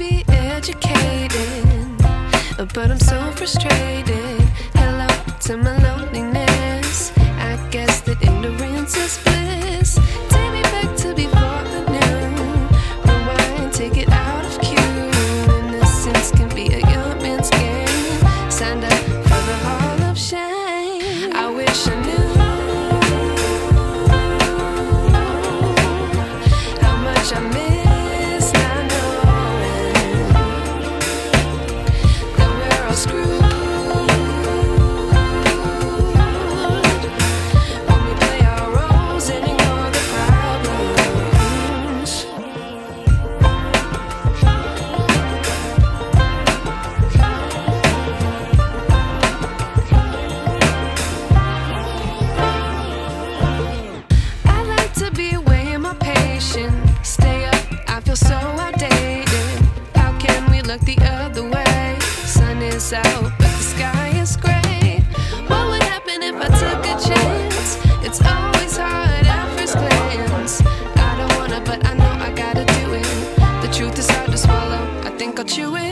be educated, but I'm so frustrated. Hello to my loneliness. I guess that ignorance is bliss. Take me back to before I knew. Rewind, take it out of cue. Innocence can be a young man's game. Signed up for the hall of shame. I wish I knew how much I miss not knowing that we're all screwed. When we play our roles and ignore the problems. I like to be away in my patience. Stay up, I feel so outdated. How can we look the other way? Sun is out, but the sky is gray. What would happen if I took a chance? It's always hard at first glance. I don't wanna, but I know I gotta do it. The truth is hard to swallow, I think I'll chew it.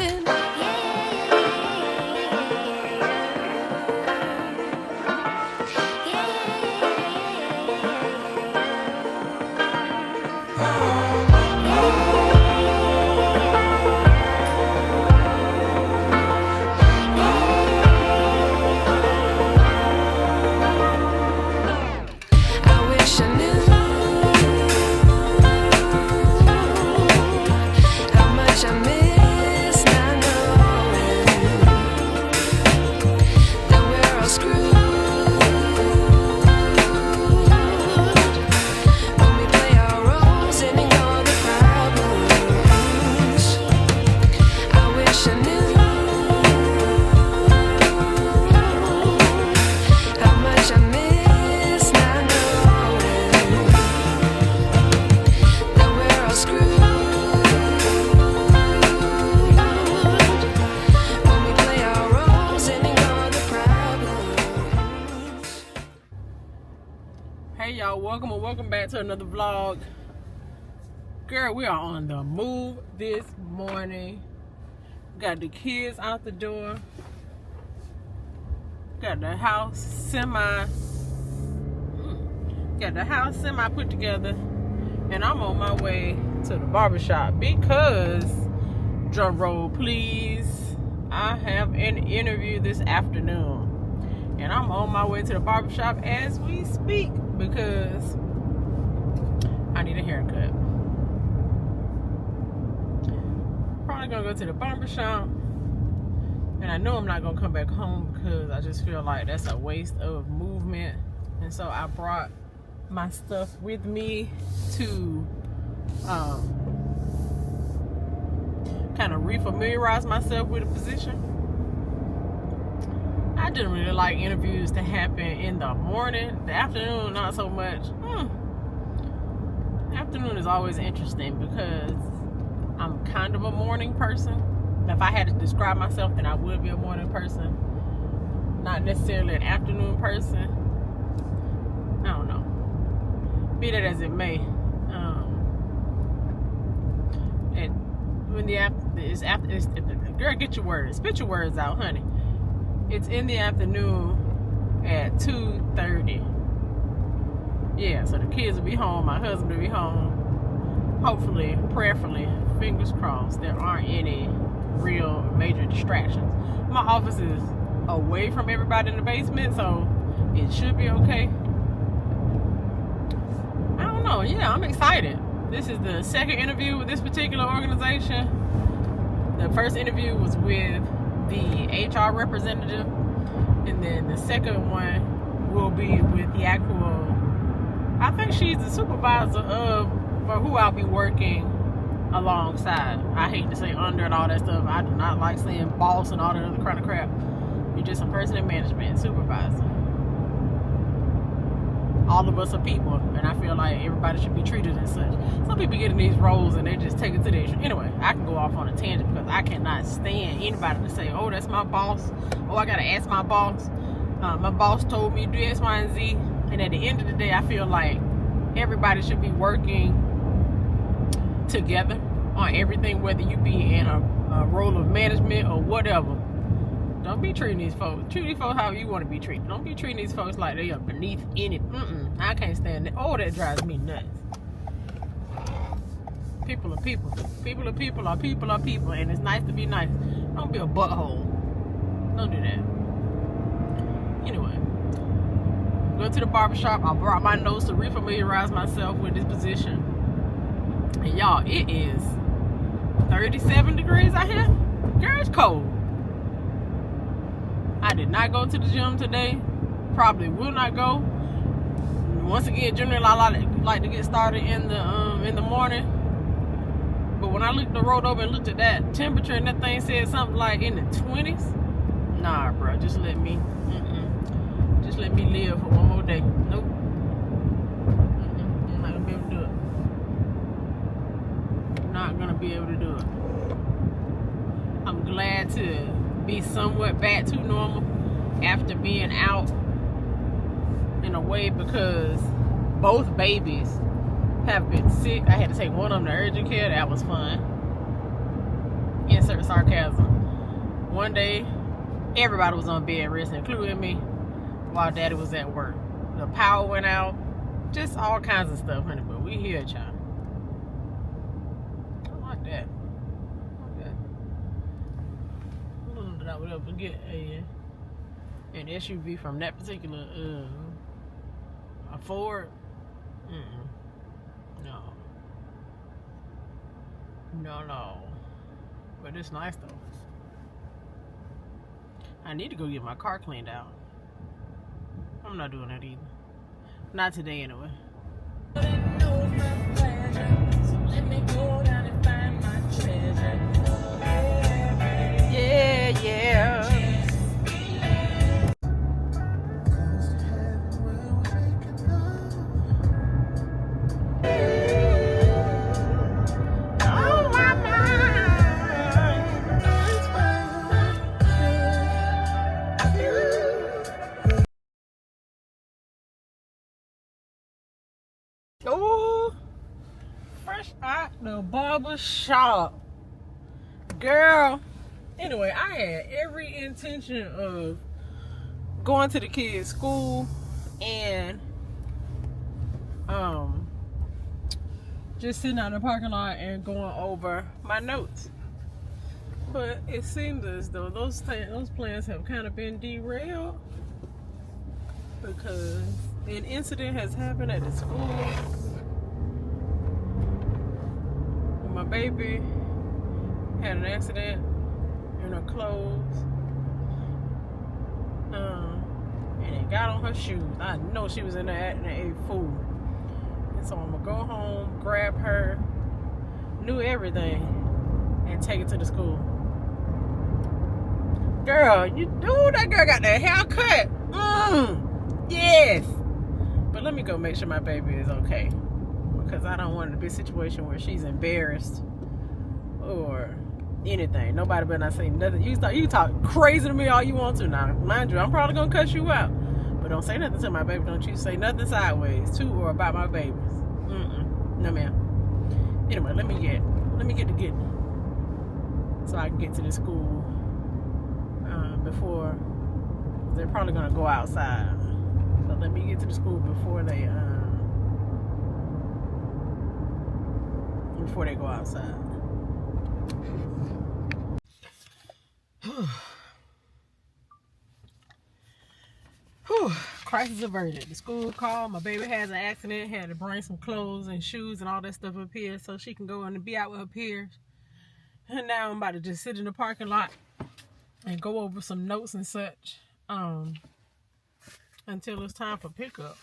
I wish I knew how much I miss not knowing that we're all screwed. When we play our roles and ignore the problems. I wish I knew how much I miss not knowing that we're all screwed. When we play our roles and ignore the problems. Hey y'all, welcome back to another vlog. Girl, we are on the move this morning. Got the kids out the door. Got the house semi put together. And I'm on my way to the barbershop because, drum roll please, I have an interview this afternoon. And I'm on my way to the barbershop as we speak because I need a haircut. Probably gonna go to the barbershop. And I know I'm not gonna come back home because I just feel like that's a waste of movement. And so I brought my stuff with me to kind of refamiliarize myself with the position. I didn't really like interviews to happen in the morning. The afternoon, not so much. Afternoon is always interesting because I'm kind of a morning person. If I had to describe myself, then I would be a morning person. Not necessarily an afternoon person. I don't know. Be that as it may. Girl, get your words. Spit your words out, honey. It's in the afternoon at 2:30. Yeah, so the kids will be home. My husband will be home. Hopefully, prayerfully, fingers crossed, there aren't any real major distractions. My office is away from everybody in the basement, so it should be okay. I don't know. Yeah, I'm excited. This is the second interview with this particular organization. The first interview was with the HR representative, and then the second one will be with the actual, I think she's the supervisor for who I'll be working alongside. I hate to say under and all that stuff. I do not like saying boss and all that other kind of crap. You're just a person in management, supervisor. All of us are people, and I feel like everybody should be treated as such. Some people get in these roles and they just take it to the extreme. Anyway, I can go off on a tangent because I cannot stand anybody to say, oh, that's my boss. Oh, I gotta ask my boss. My boss told me to do X, Y, and Z. And at the end of the day, I feel like everybody should be working together. on everything, whether you be in a role of management or whatever. Don't be treating these folks. Treat these folks however you want to be treated. Don't be treating these folks like they are beneath any. I can't stand that. Oh, that drives me nuts. People are people. People are people. People are people. And it's nice to be nice. Don't be a butthole. Don't do that. Anyway. Go to the barbershop. I brought my notes to refamiliarize myself with this position. And y'all, it is 37 degrees out here. Girl, it's cold. I did not go to the gym today. Probably will not go. Once again, generally I like to get started in the morning. But when I rolled over and looked at that temperature and that thing said something like in the 20s. Nah, bro, just let me live for one more day. Nope. I'm not gonna be able to do it. Not gonna be able to do it. I'm glad to be somewhat back to normal after being out in a way, because both babies have been sick. I had to take one of them to urgent care. That was fun. Insert sarcasm. One day, everybody was on bed rest, including me, while Daddy was at work. The power went out. Just all kinds of stuff, honey. But we here, child. I like that. I don't know that I would ever get an SUV from that particular a Ford. No. But it's nice though. I need to go get my car cleaned out. I'm not doing that either. Not today anyway. Yeah. Oh, fresh out the barber shop, girl. Anyway, I had every intention of going to the kids' school and just sitting out in the parking lot and going over my notes. But it seems as though those plans have kind of been derailed, because an incident has happened at the school. My baby had an accident in her clothes, and it got on her shoes. I know she was in there acting a fool, and so I'm gonna go home, grab her, knew everything, and take it to the school. Girl, that girl got that haircut. Yes. But let me go make sure my baby is okay, because I don't want it to be a situation where she's embarrassed or anything. Nobody better not say nothing. You talk crazy to me all you want to. Now, mind you, I'm probably gonna cuss you out, but don't say nothing to my baby. Don't you say nothing sideways to or about my babies. No, ma'am. Anyway, let me get to getting, so I can get to the school before they're probably gonna go outside. So let me get to the school before they go outside. Crisis averted. The school called. My baby has an accident. Had to bring some clothes and shoes and all that stuff up here so she can go and be out with her peers. And now I'm about to just sit in the parking lot and go over some notes and such until it's time for pickup.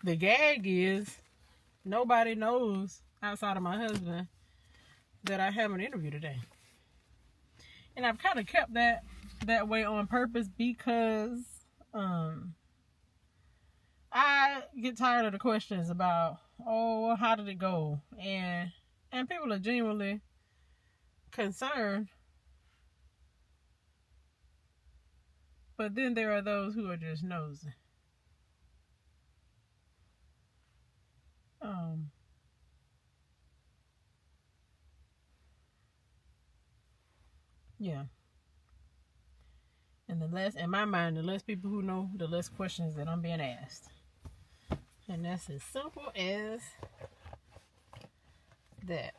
The gag is nobody knows outside of my husband that I have an interview today. And I've kind of kept that way on purpose, because I get tired of the questions about, oh, how did it go? And people are genuinely concerned. But then there are those who are just nosy. Yeah. And the less, in my mind, the less people who know, the less questions that I'm being asked. And that's as simple as that.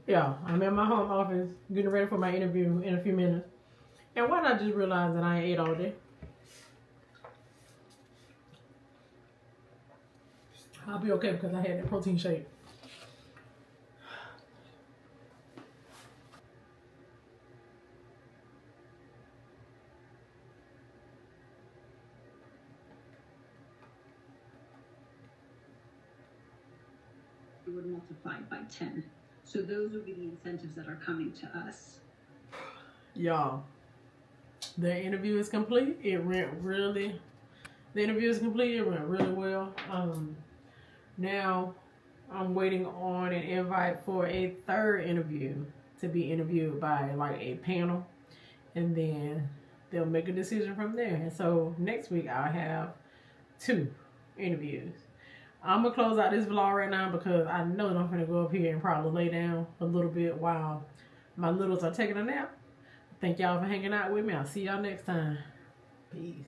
Yeah, I'm in my home office getting ready for my interview in a few minutes. And why not just realize that I ain't ate all day? I'll be okay because I had that protein shake. Would multiply by 10. So those would be the incentives that are coming to us. Y'all, the interview is complete. The interview is complete. It went really well. Now I'm waiting on an invite for a third interview to be interviewed by like a panel, and then they'll make a decision from there. And so next week I'll have 2 interviews. I'm gonna close out this vlog right now because I know that I'm gonna go up here and probably lay down a little bit while my littles are taking a nap. Thank y'all for hanging out with me. I'll see y'all next time. Peace.